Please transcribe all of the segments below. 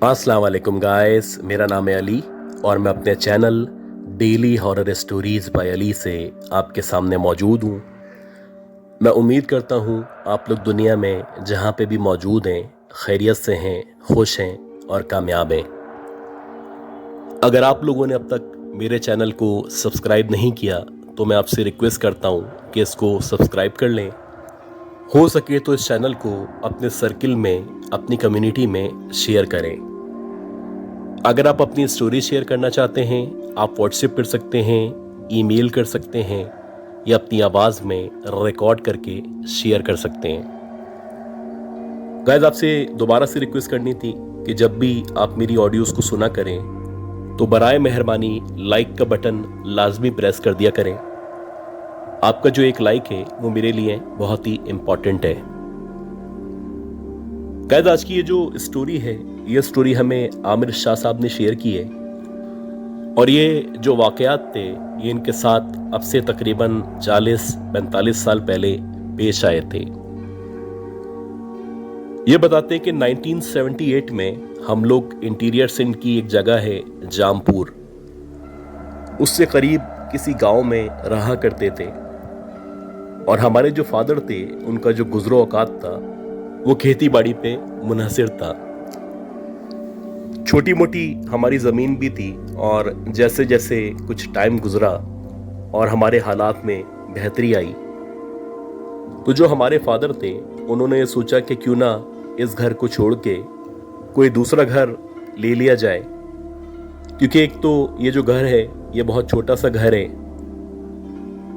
अस्सलाम वालेकुम गाइस, मेरा नाम है अली और मैं अपने channel daily horror stories by Ali से आपके सामने मौजूद हूँ। मैं उम्मीद करता हूँ आप लोग दुनिया में जहाँ पे भी मौजूद हैं खैरियत से हैं, खुश हैं और कामयाब हैं। अगर आप लोगों ने अब तक मेरे चैनल को सब्सक्राइब नहीं किया तो मैं आपसे रिक्वेस्ट करता हूँ कि इसको सब्सक्राइब कर लें। हो सके तो इस चैनल को अपने सर्किल में, अपनी कम्युनिटी में शेयर करें। अगर आप अपनी स्टोरी शेयर करना चाहते हैं, आप व्हाट्सएप कर सकते हैं, ईमेल कर सकते हैं या अपनी आवाज़ में रिकॉर्ड करके शेयर कर सकते हैं। गाइस, आपसे दोबारा से रिक्वेस्ट करनी थी कि जब भी आप मेरी ऑडियोज़ को सुना करें तो बराए मेहरबानी लाइक का बटन लाजमी प्रेस कर दिया करें। आपका जो एक लाइक है वो मेरे लिए बहुत ही इम्पॉर्टेंट है। गाइस, आज की ये जो स्टोरी है, ये स्टोरी हमें आमिर शाह साहब ने शेयर की है और ये जो वाक़यात थे ये इनके साथ अब से तकरीबन 40-45 साल पहले पेश आए थे। ये बताते हैं कि 1978 में हम लोग इंटीरियर सिंध की एक जगह है जामपुर, उससे करीब किसी गांव में रहा करते थे और हमारे जो फादर थे उनका जो गुज़रो औकात था वो खेती बाड़ी पे मुनहसिर था। छोटी मोटी हमारी ज़मीन भी थी और जैसे जैसे कुछ टाइम गुजरा और हमारे हालात में बेहतरी आई तो जो हमारे फादर थे उन्होंने ये सोचा कि क्यों ना इस घर को छोड़ के कोई दूसरा घर ले लिया जाए, क्योंकि एक तो ये जो घर है ये बहुत छोटा सा घर है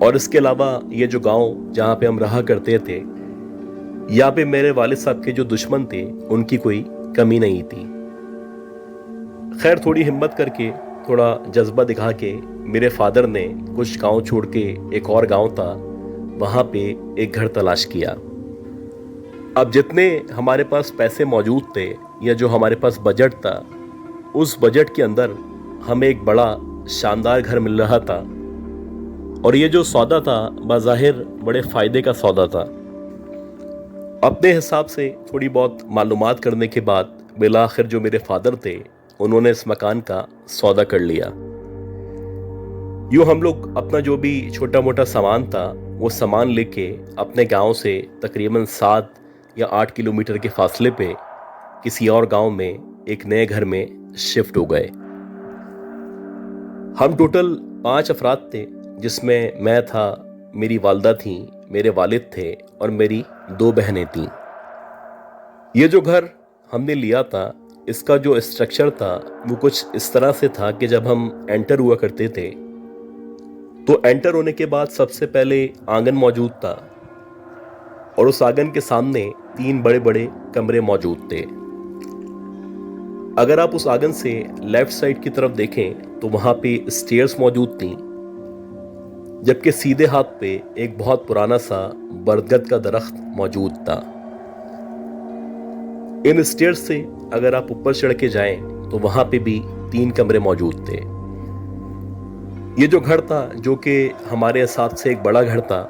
और इसके अलावा ये जो गांव जहाँ पे हम रहा करते थे यहाँ पे मेरे वालिद साहब के जो दुश्मन थे उनकी कोई कमी नहीं थी। खैर, थोड़ी हिम्मत करके, थोड़ा जज्बा दिखा के मेरे फादर ने कुछ गांव छोड़ के एक और गांव था वहाँ पे एक घर तलाश किया। अब जितने हमारे पास पैसे मौजूद थे या जो हमारे पास बजट था, उस बजट के अंदर हमें एक बड़ा शानदार घर मिल रहा था और ये जो सौदा था बाज़ाहिर बड़े फ़ायदे का सौदा था। अपने हिसाब से थोड़ी बहुत मालूमात करने के बाद बिलाखिर जो मेरे फादर थे उन्होंने इस मकान का सौदा कर लिया। यूँ हम लोग अपना जो भी छोटा मोटा सामान था वो सामान लेके अपने गांव से तकरीबन 7 या 8 किलोमीटर के फासले पे किसी और गांव में एक नए घर में शिफ्ट हो गए। हम टोटल 5 अफराद थे, जिसमें मैं था, मेरी वालदा थी, मेरे वालिद थे और मेरी 2 बहनें थीं। ये जो घर हमने लिया था इसका जो स्ट्रक्चर था वो कुछ इस तरह से था कि जब हम एंटर हुआ करते थे तो एंटर होने के बाद सबसे पहले आंगन मौजूद था और उस आंगन के सामने 3 बड़े बड़े कमरे मौजूद थे। अगर आप उस आंगन से लेफ्ट साइड की तरफ देखें तो वहां पे स्टेयर्स मौजूद थी, जबकि सीधे हाथ पे एक बहुत पुराना सा बरगद का दरख्त मौजूद था। इन स्टेयर्स से अगर आप ऊपर चढ़ के जाएं तो वहां पे भी 3 कमरे मौजूद थे। ये जो घर था, जो कि हमारे हिसाब से एक बड़ा घर था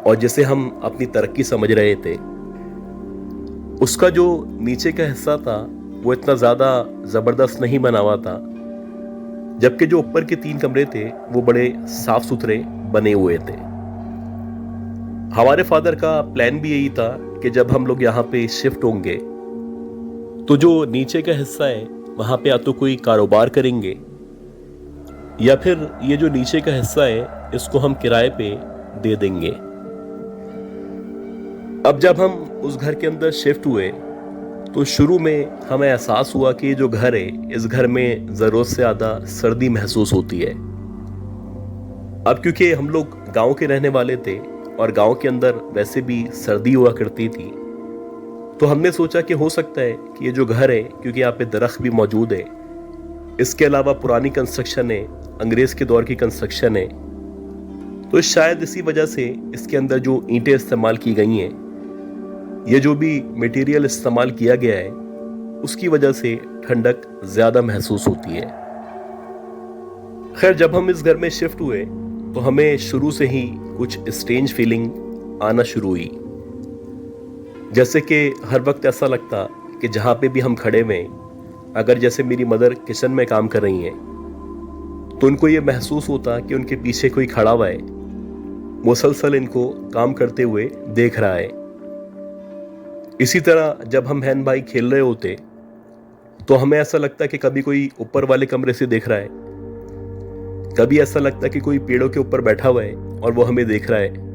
और जिसे हम अपनी तरक्की समझ रहे थे, उसका जो नीचे का हिस्सा था वो इतना ज़्यादा ज़बरदस्त नहीं बना हुआ था, जबकि जो ऊपर के 3 कमरे थे वो बड़े साफ सुथरे बने हुए थे। हमारे फादर का प्लान भी यही था कि जब हम लोग यहाँ पे शिफ्ट होंगे तो जो नीचे का हिस्सा है वहाँ पे या तो कोई कारोबार करेंगे या फिर ये जो नीचे का हिस्सा है इसको हम किराए पे दे देंगे। अब जब हम उस घर के अंदर शिफ्ट हुए तो शुरू में हमें एहसास हुआ कि ये जो घर है, इस घर में ज़रूरत से ज़्यादा सर्दी महसूस होती है। अब क्योंकि हम लोग गांव के रहने वाले थे और गांव के अंदर वैसे भी सर्दी हुआ करती थी, तो हमने सोचा कि हो सकता है कि ये जो घर है, क्योंकि यहाँ पे दरख्त भी मौजूद है, इसके अलावा पुरानी कंस्ट्रक्शन है, अंग्रेज़ के दौर की कंस्ट्रक्शन है, तो शायद इसी वजह से इसके अंदर जो ईंटें इस्तेमाल की गई हैं, ये जो भी मटेरियल इस्तेमाल किया गया है, उसकी वजह से ठंडक ज़्यादा महसूस होती है। खैर, जब हम इस घर में शिफ्ट हुए तो हमें शुरू से ही कुछ स्ट्रेंज फीलिंग आना शुरू हुई, जैसे कि हर वक्त ऐसा लगता कि जहाँ पे भी हम खड़े हुए अगर जैसे मेरी मदर किचन में काम कर रही हैं तो उनको ये महसूस होता कि उनके पीछे कोई खड़ा हुआ है, मुसलसल इनको काम करते हुए देख रहा है। इसी तरह जब हम बहन भाई खेल रहे होते तो हमें ऐसा लगता कि कभी कोई ऊपर वाले कमरे से देख रहा है, कभी ऐसा लगता कि कोई पेड़ों के ऊपर बैठा हुआ है और वो हमें देख रहा है।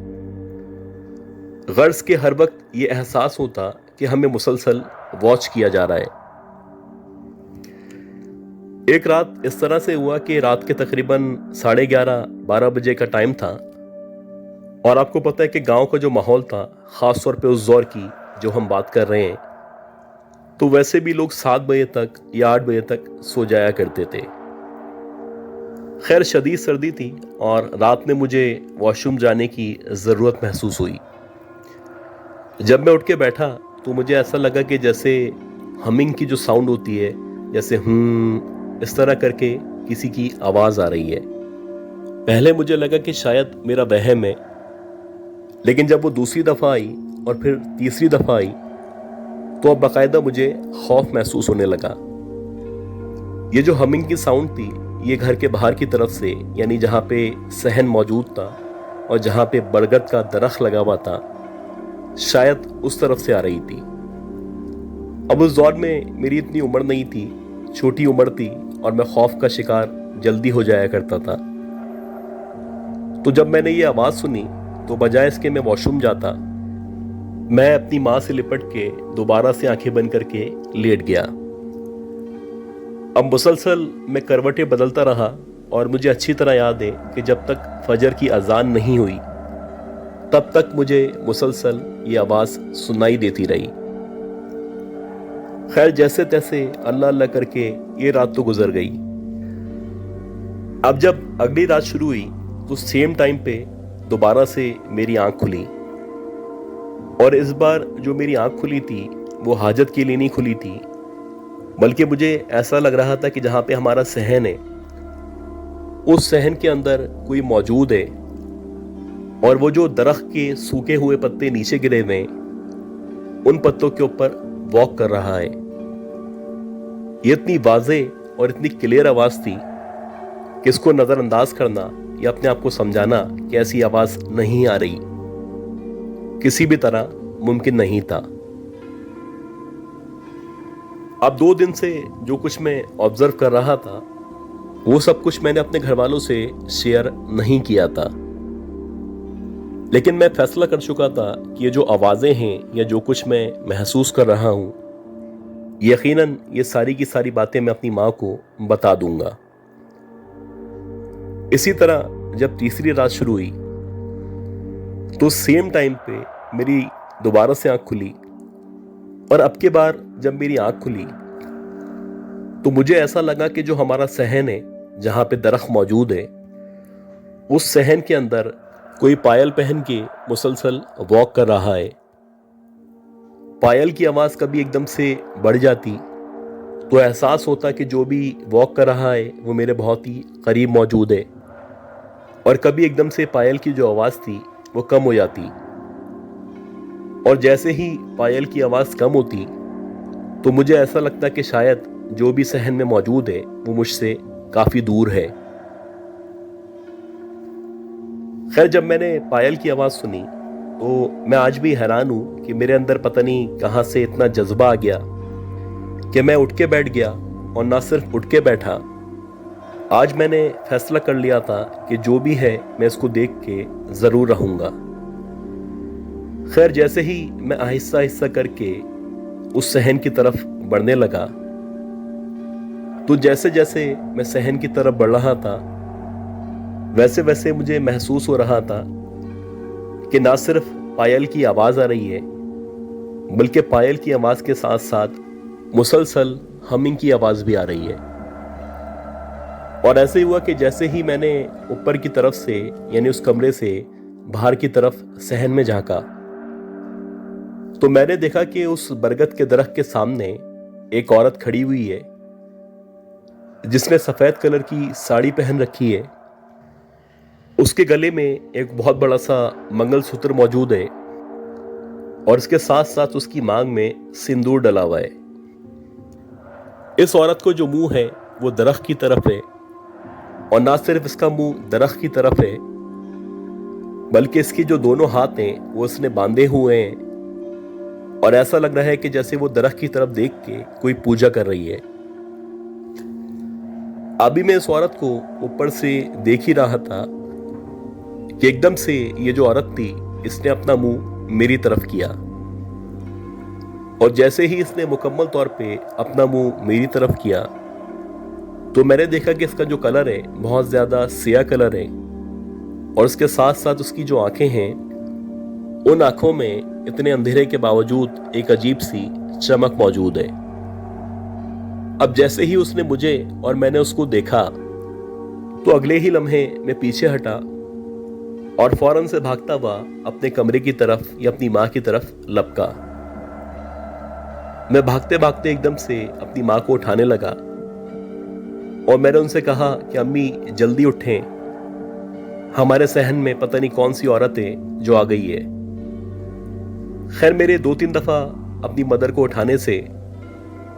गर्ज के हर वक्त ये एहसास होता कि हमें मुसलसल वॉच किया जा रहा है। एक रात इस तरह से हुआ कि रात के तकरीबन 11:30-12 बजे का टाइम था, और आपको पता है कि गांव का जो माहौल था, ख़ास तौर पे उस दौर की जो हम बात कर रहे हैं, तो वैसे भी लोग 7 बजे तक या 8 बजे तक सो जाया करते थे। खैर शदीद सर्दी थी और रात में मुझे वॉशरूम जाने की ज़रूरत महसूस हुई। जब मैं उठ के बैठा तो मुझे ऐसा लगा कि जैसे हमिंग की जो साउंड होती है, जैसे इस तरह करके किसी की आवाज़ आ रही है। पहले मुझे लगा कि शायद मेरा वहम है, लेकिन जब वो दूसरी दफ़ा आई और फिर तीसरी दफ़ा आई तो अब बाकायदा मुझे खौफ महसूस होने लगा। ये जो हमिंग की साउंड थी, ये घर के बाहर की तरफ से, यानी जहाँ पे सहन मौजूद था और जहाँ पे बरगद का दरख्त लगा हुआ था, शायद उस तरफ से आ रही थी। अब उस दौर में मेरी इतनी उम्र नहीं थी, छोटी उम्र थी और मैं खौफ का शिकार जल्दी हो जाया करता था। तो जब मैंने ये आवाज़ सुनी तो बजाय इसके मैं वॉशरूम जाता, मैं अपनी माँ से लिपट के दोबारा से आंखें बंद करके लेट गया। अब मुसलसल मैं करवटें बदलता रहा और मुझे अच्छी तरह याद है कि जब तक फजर की अजान नहीं हुई तब तक मुझे मुसलसल ये आवाज़ सुनाई देती रही। खैर जैसे तैसे अल्लाह अल्लाह करके ये रात तो गुजर गई। अब जब अगली रात शुरू हुई तो सेम टाइम पे दोबारा से मेरी आंख खुली, और इस बार जो मेरी आंख खुली थी वो हाजत के लिए नहीं खुली थी, बल्कि मुझे ऐसा लग रहा था कि जहाँ पे हमारा सहन है उस सहन के अंदर कोई मौजूद है, और वो जो दरख्त के सूखे हुए पत्ते नीचे गिरे हुए उन पत्तों के ऊपर वॉक कर रहा है। ये इतनी वाज़े और इतनी क्लियर आवाज़ थी कि इसको नज़रअंदाज करना या अपने आप को समझाना कि ऐसी आवाज़ नहीं आ रही किसी भी तरह मुमकिन नहीं था। अब 2 दिन से जो कुछ मैं ऑब्जर्व कर रहा था वो सब कुछ मैंने अपने घर वालों से शेयर नहीं किया था, लेकिन मैं फैसला कर चुका था कि ये जो आवाज़ें हैं या जो कुछ मैं महसूस कर रहा हूँ, यकीनन ये सारी की सारी बातें मैं अपनी माँ को बता दूंगा। इसी तरह जब तीसरी रात शुरू हुई तो सेम टाइम पे मेरी दोबारा से आंख खुली, और अब की बार जब मेरी आंख खुली तो मुझे ऐसा लगा कि जो हमारा सहन है, जहाँ पे दरख्त मौजूद है, उस सहन के अंदर कोई पायल पहन के मुसलसल वॉक कर रहा है। पायल की आवाज़ कभी एकदम से बढ़ जाती तो एहसास होता कि जो भी वॉक कर रहा है वो मेरे बहुत ही करीब मौजूद है, और कभी एकदम से पायल की जो आवाज़ थी वो कम हो जाती, और जैसे ही पायल की आवाज़ कम होती तो मुझे ऐसा लगता कि शायद जो भी सहन में मौजूद है वो मुझसे काफ़ी दूर है। खैर जब मैंने पायल की आवाज़ सुनी तो मैं आज भी हैरान हूँ कि मेरे अंदर पता नहीं कहाँ से इतना जज्बा आ गया कि मैं उठ के बैठ गया, और ना सिर्फ उठ के बैठा, आज मैंने फैसला कर लिया था कि जो भी है मैं इसको देख के ज़रूर रहूँगा। खैर जैसे ही मैं आहिस्ता आहिस्ता करके उस सहन की तरफ बढ़ने लगा तो जैसे जैसे मैं सहन की तरफ बढ़ रहा था वैसे वैसे मुझे महसूस हो रहा था कि ना सिर्फ पायल की आवाज़ आ रही है, बल्कि पायल की आवाज़ के साथ साथ मुसलसल हमिंग की आवाज़ भी आ रही है। और ऐसे हुआ कि जैसे ही मैंने ऊपर की तरफ से, यानी उस कमरे से बाहर की तरफ सहन में झांका तो मैंने देखा कि उस बरगद के दरख्त के सामने एक औरत खड़ी हुई है जिसने सफ़ेद कलर की साड़ी पहन रखी है। उसके गले में एक बहुत बड़ा सा मंगलसूत्र मौजूद है, और इसके साथ साथ उसकी मांग में सिंदूर डला हुआ है। इस औरत को जो मुंह है वो दरख्त की तरफ है, और ना सिर्फ इसका मुंह दरख्त की तरफ है बल्कि इसके जो दोनों हाथ हैं वो इसने बांधे हुए हैं, और ऐसा लग रहा है कि जैसे वो दरख्त की तरफ देख के कोई पूजा कर रही है। अभी मैं इस औरत को ऊपर से देख ही रहा था कि एकदम से ये जो औरत थी इसने अपना मुंह मेरी तरफ किया, और जैसे ही इसने मुकम्मल तौर पे अपना मुंह मेरी तरफ किया तो मैंने देखा कि इसका जो कलर है बहुत ज्यादा सिया कलर है, और इसके साथ साथ उसकी जो आंखें हैं उन आंखों में इतने अंधेरे के बावजूद एक अजीब सी चमक मौजूद है। अब जैसे ही उसने मुझे और मैंने उसको देखा तो अगले ही लम्हे मैं पीछे हटा और फौरन से भागता हुआ अपने कमरे की तरफ या अपनी माँ की तरफ लपका। मैं भागते भागते एकदम से अपनी माँ को उठाने लगा और मैंने उनसे कहा कि अम्मी जल्दी उठें, हमारे सहन में पता नहीं कौन सी औरत है जो आ गई है। खैर मेरे 2-3 दफा अपनी मदर को उठाने से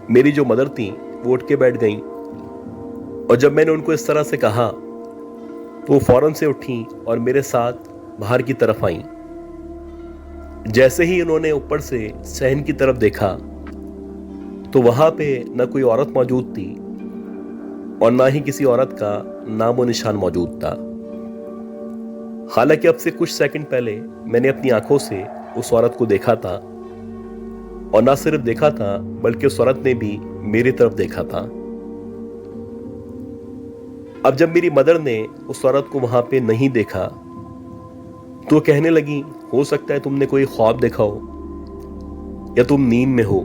मेरी जो मदर थी वो उठ के बैठ गई, और जब मैंने उनको इस तरह से कहा तो वो फौरन से उठी और मेरे साथ बाहर की तरफ आई। जैसे ही उन्होंने ऊपर से सहन की तरफ देखा तो वहां पे न कोई औरत मौजूद थी और ना ही किसी औरत का नामो निशान मौजूद था। हालांकि अब से कुछ सेकंड पहले मैंने अपनी आंखों से उस औरत को देखा था, और ना सिर्फ देखा था बल्कि उस औरत ने भी मेरी तरफ देखा था। अब जब मेरी मदर ने उस औरत को वहां पे नहीं देखा तो कहने लगी, हो सकता है तुमने कोई ख्वाब देखा हो या तुम नींद में हो।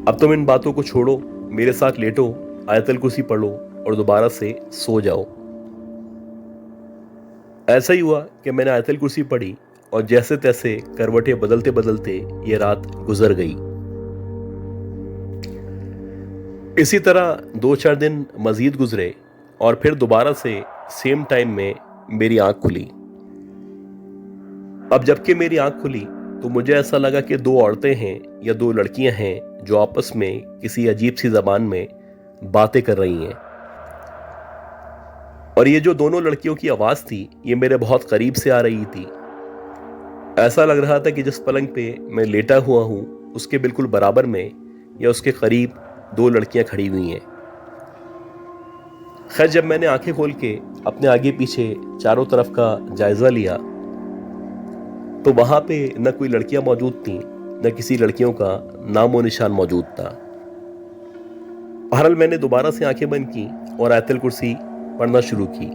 अब तुम इन बातों को छोड़ो, मेरे साथ लेटो, आयतल कुर्सी पढ़ो और दोबारा से सो जाओ। ऐसा ही हुआ कि मैंने आयतल कुर्सी पढ़ी और जैसे तैसे करवटें बदलते बदलते ये रात गुजर गई। इसी तरह 2-4 दिन मजीद गुजरे और फिर दोबारा से सेम टाइम में मेरी आंख खुली। अब जबकि मेरी आंख खुली तो मुझे ऐसा लगा कि 2 औरतें हैं या 2 लड़कियां हैं जो आपस में किसी अजीब सी जबान में बातें कर रही हैं, और ये जो दोनों लड़कियों की आवाज थी ये मेरे बहुत करीब से आ रही थी। ऐसा लग रहा था कि जिस पलंग पे मैं लेटा हुआ हूं उसके बिल्कुल बराबर में या उसके करीब 2 लड़कियां खड़ी हुई हैं। खैर जब मैंने आंखें खोल के अपने आगे पीछे चारों तरफ का जायजा लिया तो वहां पे न कोई लड़कियां मौजूद थीं, न किसी लड़कियों का नामो निशान मौजूद था। बहरहाल मैंने दोबारा से आंखें बंद की और आयतल कुर्सी पढ़ना शुरू की।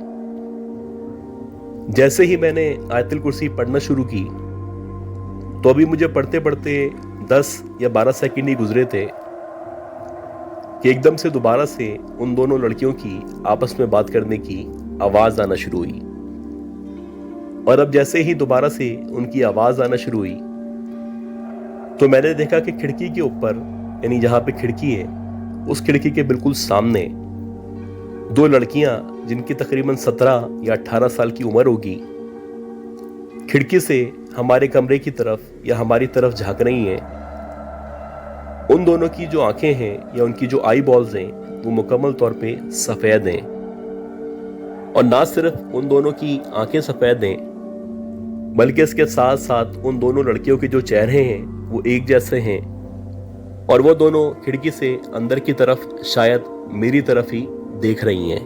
जैसे ही मैंने आयतल कुर्सी पढ़ना शुरू की तो अभी मुझे पढ़ते पढ़ते 10 या 12 सेकंड ही गुजरे थे कि एकदम से दोबारा से उन दोनों लड़कियों की आपस में बात करने की आवाज आना शुरू हुई, और अब जैसे ही दोबारा से उनकी आवाज आना शुरू हुई तो मैंने देखा कि खिड़की के ऊपर, यानी जहां पे खिड़की है उस खिड़की के बिल्कुल सामने 2 लड़कियां जिनकी तकरीबन 17 या 18 साल की उम्र होगी खिड़की से हमारे कमरे की तरफ या हमारी तरफ झांक रही हैं। उन दोनों की जो आंखें हैं या उनकी जो आई बॉल्स हैं वो मुकम्मल तौर पे सफेद हैं, और ना सिर्फ उन दोनों की आंखें सफेद हैं बल्कि इसके साथ साथ उन दोनों लड़कियों के जो चेहरे हैं वो एक जैसे हैं, और वो दोनों खिड़की से अंदर की तरफ शायद मेरी तरफ ही देख रही हैं।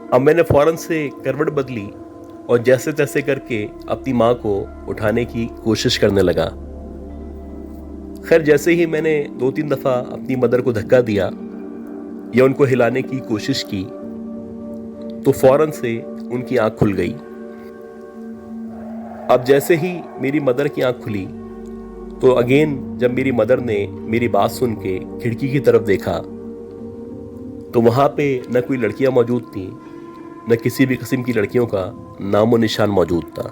अब मैंने फौरन से करवट बदली और जैसे तैसे करके अपनी माँ को उठाने की कोशिश करने लगा। खैर जैसे ही मैंने 2-3 दफा अपनी मदर को धक्का दिया या उनको हिलाने की कोशिश की तो फौरन से उनकी आंख खुल गई। अब जैसे ही मेरी मदर की आंख खुली तो अगेन जब मेरी मदर ने मेरी बात सुन के खिड़की की तरफ देखा तो वहां पे न कोई लड़कियां मौजूद थी, न किसी भी किस्म की लड़कियों का नामो निशान मौजूद था।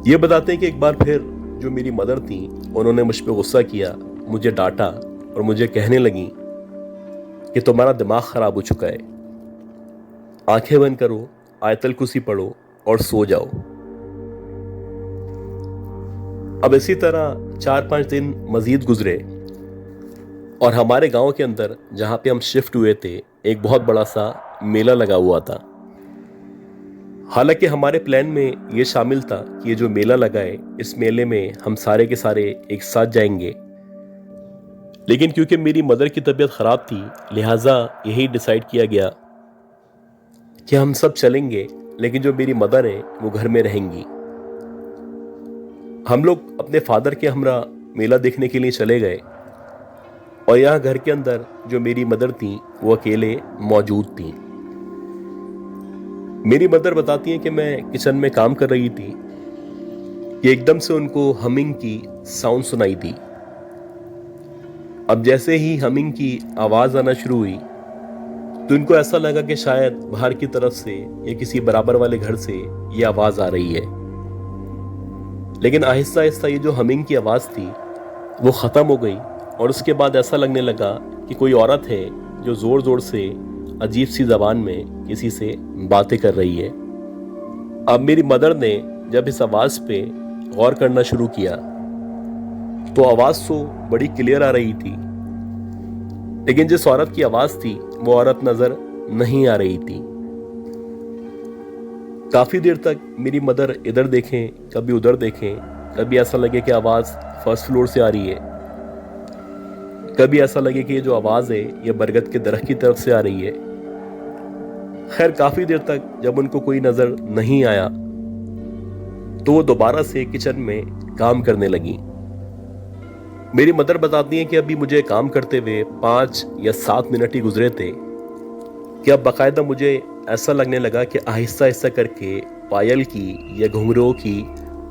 ये बताते हैं कि एक बार फिर जो मेरी मदर थी उन्होंने मुझ पे गुस्सा किया, मुझे डांटा और मुझे कहने लगी कि तुम्हारा दिमाग खराब हो चुका है, आंखें बंद करो, आयतल कुर्सी पढ़ो और सो जाओ। अब इसी तरह 4-5 दिन मजीद गुजरे और हमारे गांव के अंदर जहां पे हम शिफ्ट हुए थे एक बहुत बड़ा सा मेला लगा हुआ था। हालांकि हमारे प्लान में ये शामिल था कि ये जो मेला लगा है इस मेले में हम सारे के सारे एक साथ जाएंगे, लेकिन क्योंकि मेरी मदर की तबीयत ख़राब थी लिहाजा यही डिसाइड किया गया कि हम सब चलेंगे, लेकिन जो मेरी मदर है वो घर में रहेंगी। हम लोग अपने फादर के हमरा मेला देखने के लिए चले गए और यहाँ घर के अंदर जो मेरी मदर थी वो अकेले मौजूद थी। मेरी मदर बताती हैं कि मैं किचन में काम कर रही थी कि एकदम से उनको हमिंग की साउंड सुनाई दी। अब जैसे ही हमिंग की आवाज आना शुरू हुई तो इनको ऐसा लगा कि शायद बाहर की तरफ से या किसी बराबर वाले घर से ये आवाज आ रही है, लेकिन आहिस्ता आहिस्ता ये जो हमिंग की आवाज थी वो खत्म हो गई और उसके बाद ऐसा लगने लगा कि कोई औरत है जो जोर जोर से अजीब सी जबान में किसी से बातें कर रही है। अब मेरी मदर ने जब इस आवाज पे गौर करना शुरू किया तो आवाज तो बड़ी क्लियर आ रही थी, लेकिन जिस औरत की आवाज थी वो औरत नजर नहीं आ रही थी। काफी देर तक मेरी मदर इधर देखें कभी उधर देखें, कभी ऐसा लगे कि आवाज फर्स्ट फ्लोर से आ रही है, कभी ऐसा लगे कि ये जो आवाज है ये बरगद के दरख्त की तरफ से आ रही है। खैर काफी देर तक जब उनको कोई नजर नहीं आया तो वो दोबारा से किचन में काम करने लगी। मेरी मदर बताती हैं कि अभी मुझे काम करते हुए 5 या 7 मिनट ही गुजरे थे कि अब बाकायदा मुझे ऐसा लगने लगा कि आहिस्ता आहिस्ता करके पायल की या घुंघरूओं की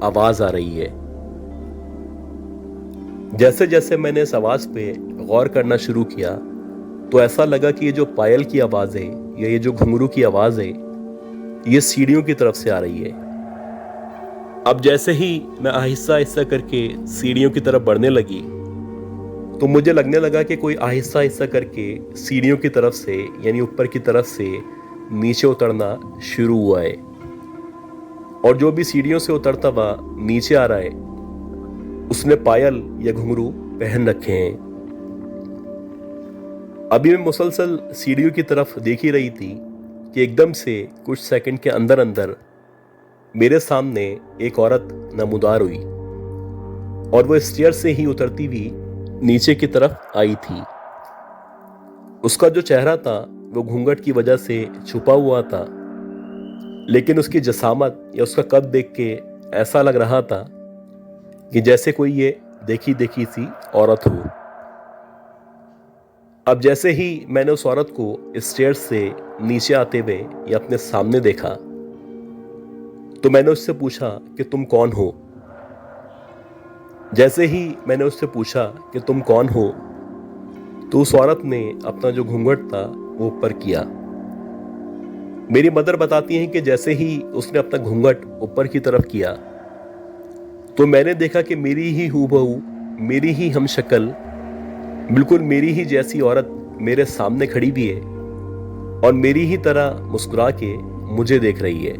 आवाज आ रही है। जैसे जैसे मैंने इस आवाज पे गौर करना शुरू किया तो ऐसा लगा कि ये जो पायल की आवाज है या ये जो घुंघरू की आवाज है ये सीढ़ियों की तरफ से आ रही है। अब जैसे ही मैं आहिस्ता आहिस्ता करके सीढ़ियों की तरफ बढ़ने लगी तो मुझे लगने लगा कि कोई आहिस्ता आहिस्ता करके सीढ़ियों की तरफ से यानी ऊपर की तरफ से नीचे उतरना शुरू हुआ है और जो भी सीढ़ियों से उतरता हुआ नीचे आ रहा है उसने पायल या घुंघरू पहन रखे हैं। अभी मैं मुसलसल सीढ़ियों की तरफ देख ही रही थी कि एकदम से कुछ सेकंड के अंदर अंदर मेरे सामने एक औरत नमूदार हुई और वो स्टेयर से ही उतरती हुई नीचे की तरफ आई थी। उसका जो चेहरा था वो घूंघट की वजह से छुपा हुआ था, लेकिन उसकी जसामत या उसका कद देख के ऐसा लग रहा था कि जैसे कोई ये देखी देखी सी औरत हो। अब जैसे ही मैंने उस औरत को स्टेयर से नीचे आते हुए या अपने सामने देखा तो मैंने उससे पूछा कि तुम कौन हो। जैसे ही मैंने उससे पूछा कि तुम कौन हो तो उस औरत ने अपना जो घूंघट था वो ऊपर किया। मेरी मदर बताती हैं कि जैसे ही उसने अपना घूंघट ऊपर की तरफ किया तो मैंने देखा कि मेरी ही हूबहू, मेरी ही हमशक्ल, बिल्कुल मेरी ही जैसी औरत मेरे सामने खड़ी भी है और मेरी ही तरह मुस्कुरा के मुझे देख रही है।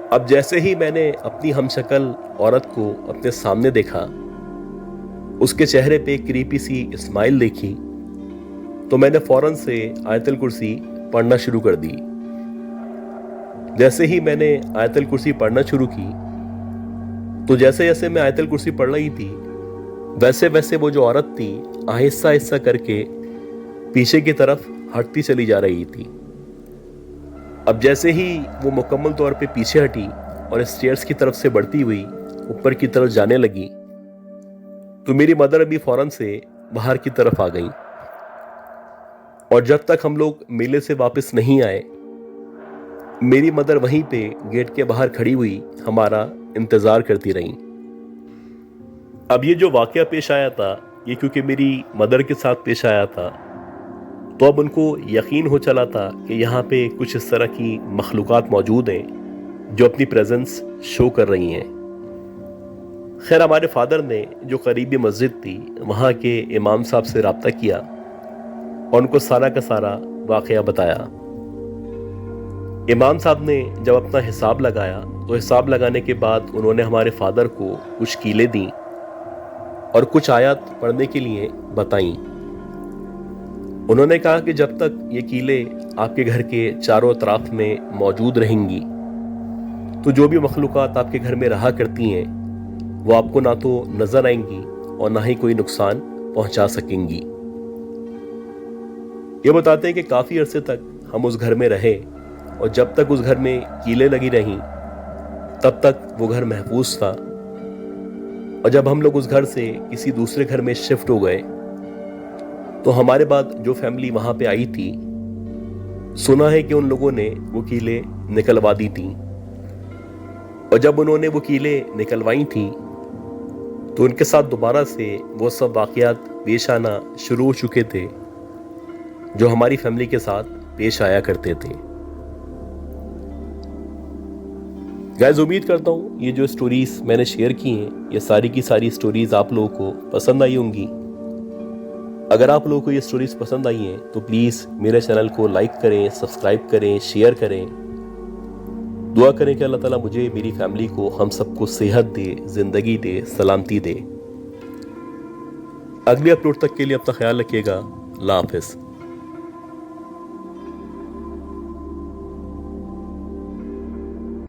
अब जैसे ही मैंने अपनी हमशक्ल औरत को अपने सामने देखा, उसके चेहरे पे क्रीपी सी स्माइल देखी तो मैंने फौरन से आयतल कुर्सी पढ़ना शुरू कर दी। जैसे ही मैंने आयतल कुर्सी पढ़ना शुरू की तो जैसे जैसे मैं आयतल कुर्सी पढ़ रही थी वैसे वैसे वो जो औरत थी आहिस्ता आहिस्ता करके पीछे की तरफ हटती चली जा रही थी। अब जैसे ही वो मुकम्मल तौर पे पीछे हटी और स्टेयर्स की तरफ से बढ़ती हुई ऊपर की तरफ जाने लगी तो मेरी मदर अभी फौरन से बाहर की तरफ आ गई और जब तक हम लोग मेले से वापस नहीं आए मेरी मदर वहीं पे गेट के बाहर खड़ी हुई हमारा इंतजार करती रही। अब ये जो वाकया पेश आया था ये क्योंकि मेरी मदर के साथ पेश आया था तो अब उनको यकीन हो चला था कि यहाँ पे कुछ इस तरह की मखलूक़ात मौजूद हैं जो अपनी प्रेजेंस शो कर रही हैं। खैर हमारे फादर ने जो करीबी मस्जिद थी वहाँ के इमाम साहब से रब्ता किया और उनको सारा का सारा वाकया बताया। इमाम साहब ने जब अपना हिसाब लगाया तो हिसाब लगाने के बाद उन्होंने हमारे फादर को कुछ कीलें दी और कुछ आयत पढ़ने के लिए बताई। उन्होंने कहा कि जब तक ये कीलें आपके घर के चारों तरफ में मौजूद रहेंगी तो जो भी मखलूक़ात आपके घर में रहा करती हैं वो आपको ना तो नजर आएंगी और ना ही कोई नुकसान पहुंचा सकेंगी। ये बताते हैं कि काफी अरसे तक हम उस घर में रहे और जब तक उस घर में कीलें लगी रहीं तब तक वो घर महफूज था। और जब हम लोग उस घर से किसी दूसरे घर में शिफ्ट हो गए तो हमारे बाद जो फैमिली वहां पे आई थी, सुना है कि उन लोगों ने वो कीलें निकलवा दी थी। और जब उन्होंने वो कीलें निकलवाई थी तो उनके साथ दोबारा से वो सब वाकयात पेश आना शुरू हो चुके थे जो हमारी फैमिली के साथ पेश आया करते थे। गाइस, उम्मीद करता हूँ ये जो स्टोरीज मैंने शेयर की हैं ये सारी की सारी स्टोरीज आप लोगों को पसंद आई होंगी। अगर आप लोगों को ये स्टोरीज पसंद आई हैं तो प्लीज़ मेरे चैनल को लाइक करें, सब्सक्राइब करें, शेयर करें। दुआ करें कि अल्लाह ताला मुझे, मेरी फैमिली को, हम सबको सेहत दे, जिंदगी दे, सलामती दे। अगले अपलोड तक के लिए अपना ख्याल रखिएगा। अल्लाह हाफिज़।